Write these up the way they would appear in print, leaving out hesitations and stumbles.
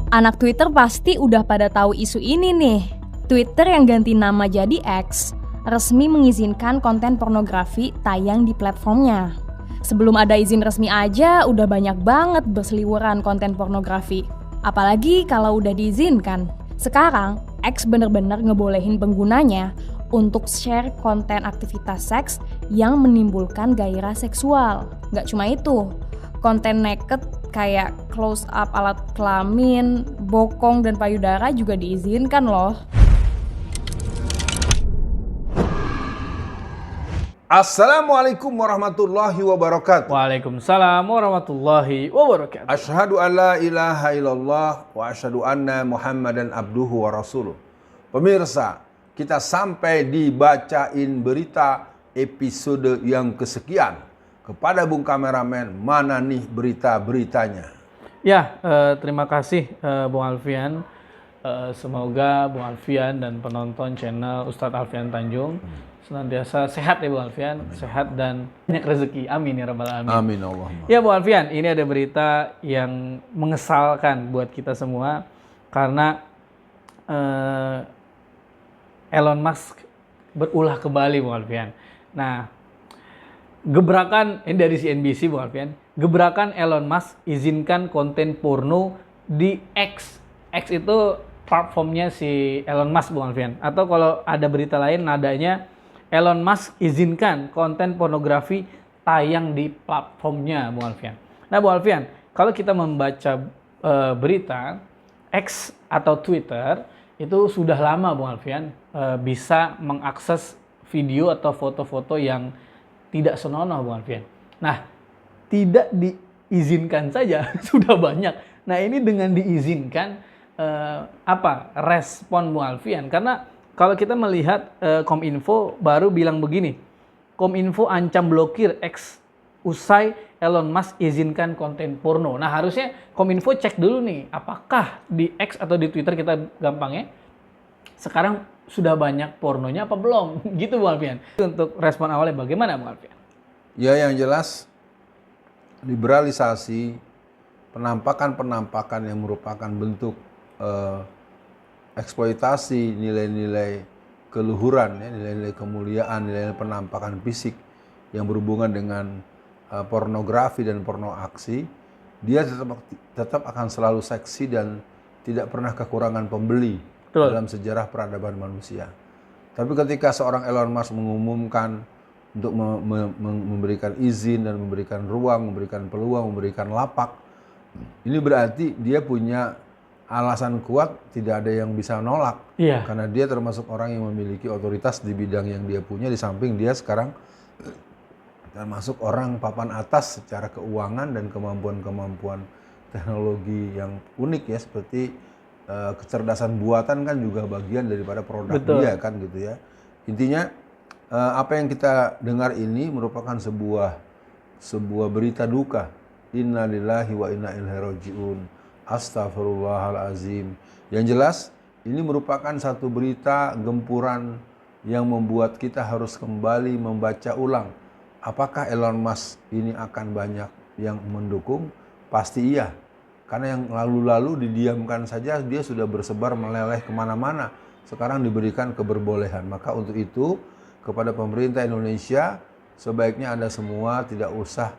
Anak Twitter pasti udah pada tahu isu ini nih. Twitter yang ganti nama jadi X resmi mengizinkan konten pornografi tayang di platformnya. Sebelum ada izin resmi aja udah banyak banget berseliweran konten pornografi. Apalagi kalau udah diizinkan. Sekarang, X bener-bener ngebolehin penggunanya untuk share konten aktivitas seks yang menimbulkan gairah seksual. Nggak cuma itu, konten naked kayak close up alat kelamin, bokong, dan payudara juga diizinkan loh. Assalamualaikum warahmatullahi wabarakatuh. Waalaikumsalam warahmatullahi wabarakatuh. Asyhadu an la ilaha illallah wa asyhadu anna Muhammadan abduhu wa rasuluh. Pemirsa, kita sampai dibacain berita episode yang kesekian. Kepada Bung Kameramen, mana nih berita-beritanya? Ya, terima kasih Bung Alfian. Semoga Bung Alfian dan penonton channel Ustadz Alfian Tanjung senantiasa sehat ya Bung Alfian, sehat dan banyak rezeki. Amin ya rabbal alamin. Amin Allahumma. Ya Bung Alfian, ini ada berita yang mengesalkan buat kita semua karena Elon Musk berulah kembali Bung Alfian. Nah, gebrakan ini dari CNBC Bung Alfian, gebrakan Elon Musk izinkan konten porno di X. X itu platformnya si Elon Musk Bung Alfian. Atau kalau ada berita lain nadanya Elon Musk izinkan konten pornografi tayang di platformnya Bung Alfian. Nah Bung Alfian, kalau kita membaca berita X atau Twitter itu sudah lama Bung Alfian bisa mengakses video atau foto-foto yang tidak senonoh Bung Alfian. Nah, tidak diizinkan saja sudah banyak. Nah, ini dengan diizinkan respon Bung Alfian? Karena kalau kita melihat Kominfo baru bilang begini, Kominfo ancam blokir X usai Elon Musk izinkan konten porno. Nah, harusnya Kominfo cek dulu nih, apakah di X atau di Twitter kita gampangnya sekarang sudah banyak pornonya apa belum? Gitu Bung Alfian. Untuk respon awalnya bagaimana Bung Alfian? Ya, yang jelas liberalisasi penampakan-penampakan yang merupakan bentuk eksploitasi nilai-nilai keluhuran, ya, nilai-nilai kemuliaan, nilai-nilai penampakan fisik yang berhubungan dengan pornografi dan porno aksi, dia tetap akan selalu seksi dan tidak pernah kekurangan pembeli. Betul. Dalam sejarah peradaban manusia. Tapi ketika seorang Elon Musk mengumumkan untuk memberikan izin dan memberikan ruang, memberikan peluang, memberikan lapak, ini berarti dia punya alasan kuat, tidak ada yang bisa nolak. Iya. Karena dia termasuk orang yang memiliki otoritas di bidang yang dia punya, di samping dia sekarang termasuk orang papan atas secara keuangan dan kemampuan-kemampuan teknologi yang unik ya, seperti kecerdasan buatan kan juga bagian daripada produk. Betul. Dia kan gitu ya. Intinya apa yang kita dengar ini merupakan sebuah berita duka. Inna lillahi wa inna ilaihi raji'un. Astaghfirullahalazim. Yang jelas ini merupakan satu berita gempuran yang membuat kita harus kembali membaca ulang. Apakah Elon Musk ini akan banyak yang mendukung? Pasti iya. Karena yang lalu-lalu didiamkan saja dia sudah bersebar meleleh kemana-mana. Sekarang diberikan keberbolehan. Maka untuk itu kepada pemerintah Indonesia sebaiknya Anda semua tidak usah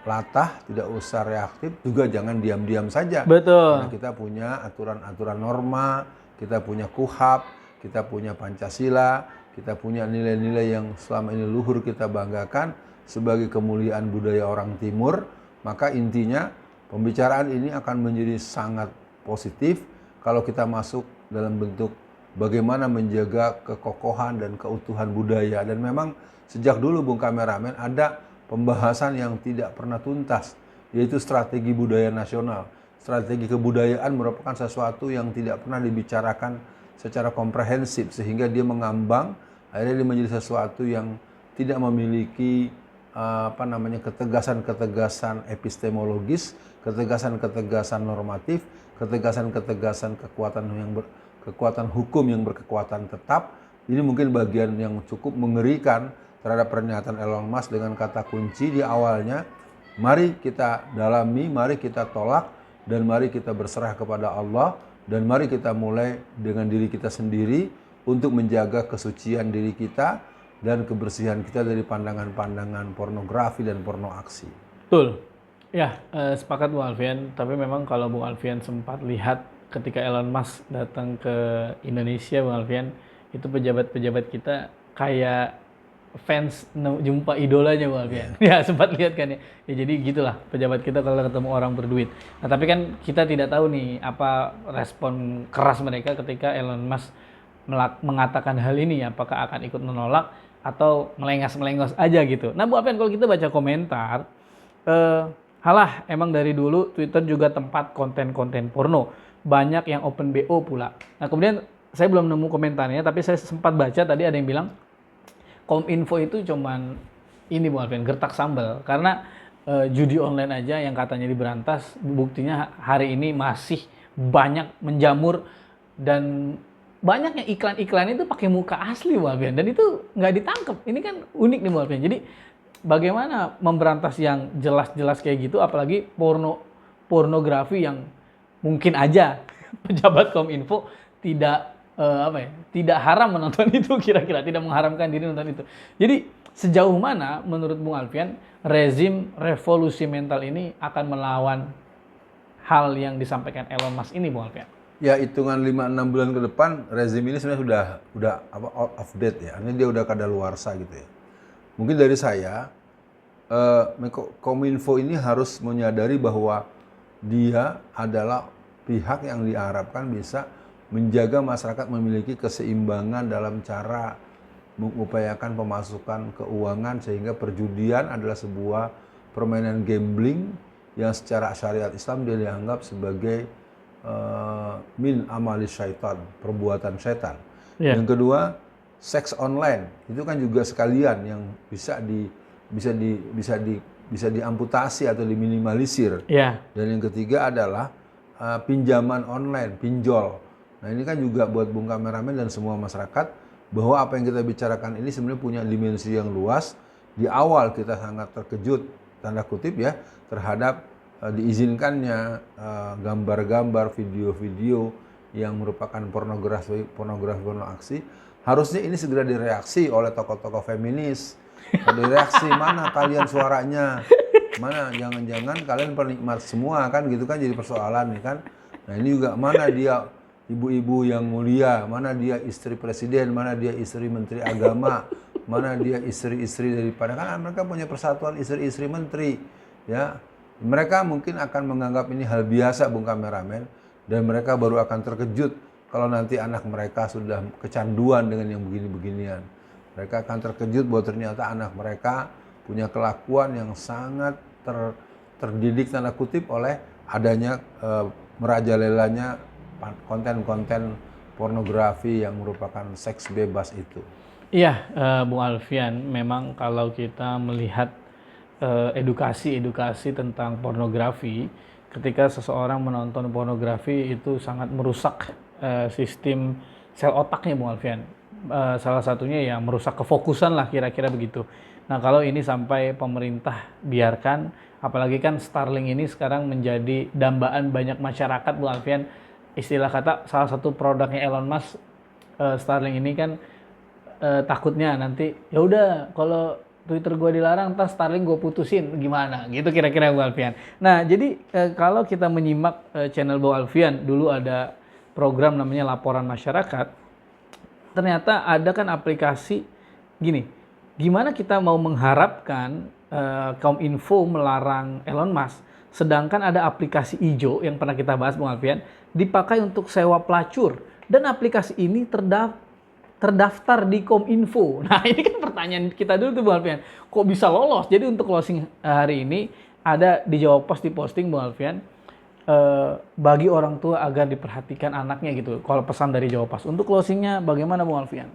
latah, tidak usah reaktif, juga jangan diam-diam saja. Betul. Karena kita punya aturan-aturan norma, kita punya KUHP, kita punya Pancasila, kita punya nilai-nilai yang selama ini luhur kita banggakan sebagai kemuliaan budaya orang Timur. Maka intinya pembicaraan ini akan menjadi sangat positif kalau kita masuk dalam bentuk bagaimana menjaga kekokohan dan keutuhan budaya. Dan memang sejak dulu Bung Kameramen ada pembahasan yang tidak pernah tuntas, yaitu strategi budaya nasional. Strategi kebudayaan merupakan sesuatu yang tidak pernah dibicarakan secara komprehensif, sehingga dia mengambang, akhirnya dia menjadi sesuatu yang tidak memiliki ketegasan-ketegasan epistemologis, ketegasan-ketegasan normatif, ketegasan-ketegasan kekuatan hukum yang berkekuatan tetap. Ini mungkin bagian yang cukup mengerikan terhadap pernyataan Elon Musk dengan kata kunci di awalnya, mari kita dalami, mari kita tolak dan mari kita berserah kepada Allah, dan mari kita mulai dengan diri kita sendiri untuk menjaga kesucian diri kita dan kebersihan kita dari pandangan-pandangan pornografi dan porno aksi. Betul. Ya, sepakat Bung Alfian. Tapi memang kalau Bung Alfian sempat lihat ketika Elon Musk datang ke Indonesia, Bung Alfian, itu pejabat-pejabat kita kayak fans jumpa idolanya, Bung Alfian. Ya, sempat lihat kan ya. Ya jadi gitulah pejabat kita kalau ketemu orang berduit. Nah, tapi kan kita tidak tahu nih apa respon keras mereka ketika Elon Musk mengatakan hal ini, apakah akan ikut menolak atau melengos-melengos aja gitu. Nah, Bu Alfian, kalau kita baca komentar, halah emang dari dulu Twitter juga tempat konten-konten porno. Banyak yang open BO pula. Nah, kemudian saya belum nemu komentarnya, tapi saya sempat baca tadi ada yang bilang Kominfo itu cuman ini Bu Alfian, gertak sambal. Karena judi online aja yang katanya diberantas, buktinya hari ini masih banyak menjamur dan banyak yang iklan-iklan itu pakai muka asli Bu Alfian, dan itu nggak ditangkap. Ini kan unik nih Bu Alfian. Jadi bagaimana memberantas yang jelas-jelas kayak gitu, apalagi pornografi yang mungkin aja pejabat Kominfo tidak haram menonton itu, kira-kira tidak mengharamkan diri nonton itu. Jadi sejauh mana menurut Bung Alfian rezim revolusi mental ini akan melawan hal yang disampaikan Elon Musk ini, Bung Alfian? Ya, hitungan 5-6 bulan ke depan rezim ini sebenarnya udah out of date ya. Ini dia udah kadaluarsa gitu ya. Mungkin dari saya Kominfo ini harus menyadari bahwa dia adalah pihak yang diharapkan bisa menjaga masyarakat memiliki keseimbangan dalam cara mengupayakan pemasukan keuangan, sehingga perjudian adalah sebuah permainan gambling yang secara syariat Islam dia dianggap sebagai min amali syaitan, perbuatan setan. Yeah. Yang kedua, seks online itu kan juga sekalian yang bisa diamputasi atau diminimalisir. Yeah. Dan yang ketiga adalah pinjaman online, pinjol. Nah, ini kan juga buat Bung Kameramen dan semua masyarakat bahwa apa yang kita bicarakan ini sebenarnya punya dimensi yang luas. Di awal kita sangat terkejut, tanda kutip ya, terhadap diizinkannya gambar-gambar, video-video yang merupakan pornografi porno aksi. Harusnya ini segera direaksi oleh tokoh-tokoh feminis. Direaksi, mana kalian suaranya? Mana jangan-jangan kalian penikmat semua kan, gitu kan, jadi persoalan nih kan. Nah, ini juga mana dia ibu-ibu yang mulia, mana dia istri presiden, mana dia istri menteri agama, mana dia istri-istri daripada, kan mereka punya persatuan istri-istri menteri ya. Mereka mungkin akan menganggap ini hal biasa, Bung Kameramen, dan mereka baru akan terkejut kalau nanti anak mereka sudah kecanduan dengan yang begini-beginian. Mereka akan terkejut bahwa ternyata anak mereka punya kelakuan yang sangat terdidik tanda kutip oleh adanya merajalelanya konten-konten pornografi yang merupakan seks bebas itu. Iya, Bung Alfian, memang kalau kita melihat edukasi tentang pornografi, ketika seseorang menonton pornografi itu sangat merusak sistem sel otaknya, Bung Alfian. Salah satunya ya merusak kefokusan lah, kira-kira begitu. Nah, kalau ini sampai pemerintah biarkan, apalagi kan Starlink ini sekarang menjadi dambaan banyak masyarakat, Bung Alfian. Istilah kata salah satu produknya Elon Musk, Starlink ini kan takutnya nanti ya udah kalau Twitter gue dilarang, ntar Starlink gue putusin, gimana? Gitu kira-kira Bu Alfian. Nah, jadi kalau kita menyimak channel Bu Alfian, dulu ada program namanya Laporan Masyarakat, ternyata ada kan aplikasi gini, gimana kita mau mengharapkan Kominfo melarang Elon Musk, sedangkan ada aplikasi hijau yang pernah kita bahas Bu Alfian, dipakai untuk sewa pelacur, dan aplikasi ini terdaftar di Kominfo. Nah, ini kan pertanyaan kita dulu tuh Bung Alfian, kok bisa lolos? Jadi untuk closing hari ini ada di Jawa Pos diposting Bung Alfian, bagi orang tua agar diperhatikan anaknya gitu. Kalau pesan dari Jawa Pos. Untuk closingnya bagaimana Bung Alfian?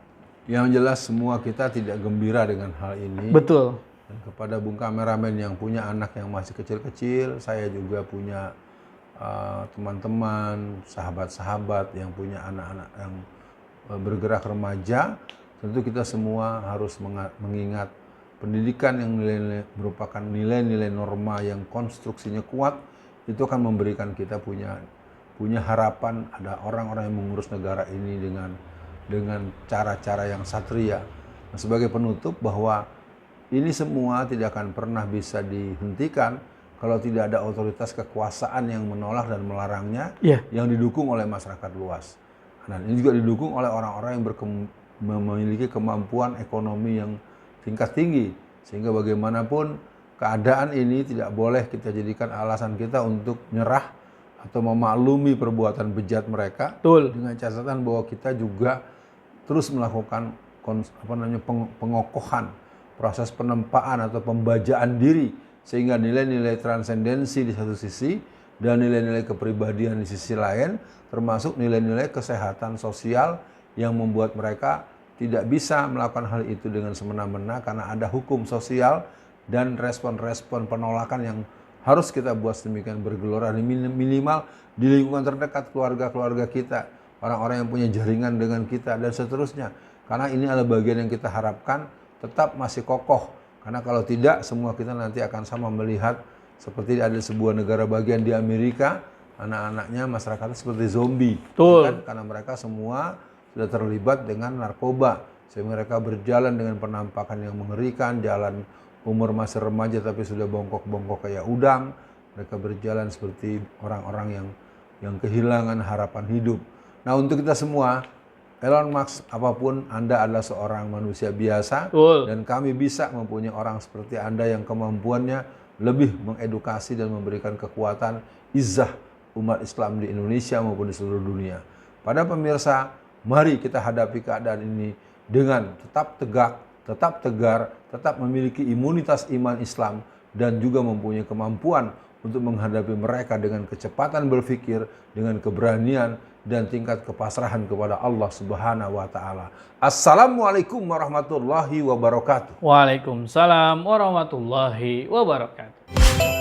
Yang jelas semua kita tidak gembira dengan hal ini. Betul. Dan kepada Bung Kameramen yang punya anak yang masih kecil-kecil, saya juga punya teman-teman, sahabat-sahabat yang punya anak-anak yang bergerak remaja, tentu kita semua harus mengingat pendidikan yang merupakan nilai-nilai norma yang konstruksinya kuat, itu akan memberikan kita punya harapan ada orang-orang yang mengurus negara ini dengan cara-cara yang satria. Nah, sebagai penutup bahwa ini semua tidak akan pernah bisa dihentikan kalau tidak ada otoritas kekuasaan yang menolak dan melarangnya, yang didukung oleh masyarakat luas. Dan ini juga didukung oleh orang-orang yang memiliki kemampuan ekonomi yang tingkat tinggi, sehingga bagaimanapun keadaan ini tidak boleh kita jadikan alasan kita untuk nyerah atau memaklumi perbuatan bejat mereka. Betul. Dengan catatan bahwa kita juga terus melakukan pengokohan, proses penempaan atau pembajaan diri, sehingga nilai-nilai transendensi di satu sisi dan nilai-nilai kepribadian di sisi lain, termasuk nilai-nilai kesehatan sosial yang membuat mereka tidak bisa melakukan hal itu dengan semena-mena karena ada hukum sosial dan respon-respon penolakan yang harus kita buat sedemikian bergelora, minimal di lingkungan terdekat keluarga-keluarga kita, orang-orang yang punya jaringan dengan kita dan seterusnya. Karena ini adalah bagian yang kita harapkan tetap masih kokoh. Karena kalau tidak, semua kita nanti akan sama melihat seperti ada sebuah negara bagian di Amerika, anak-anaknya masyarakatnya seperti zombie. Kan? Karena mereka semua sudah terlibat dengan narkoba. Sehingga mereka berjalan dengan penampakan yang mengerikan, jalan umur masih remaja tapi sudah bongkok-bongkok kayak udang. Mereka berjalan seperti orang-orang yang kehilangan harapan hidup. Nah, untuk kita semua, Elon Musk, apapun Anda adalah seorang manusia biasa, dan kami bisa mempunyai orang seperti Anda yang kemampuannya lebih mengedukasi dan memberikan kekuatan izzah umat Islam di Indonesia maupun di seluruh dunia. Pada pemirsa, mari kita hadapi keadaan ini dengan tetap tegak, tetap tegar, tetap memiliki imunitas iman Islam, dan juga mempunyai kemampuan untuk menghadapi mereka dengan kecepatan berpikir, dengan keberanian, dan tingkat kepasrahan kepada Allah Subhanahu wa Ta'ala. Assalamualaikum warahmatullahi wabarakatuh. Waalaikumsalam warahmatullahi wabarakatuh.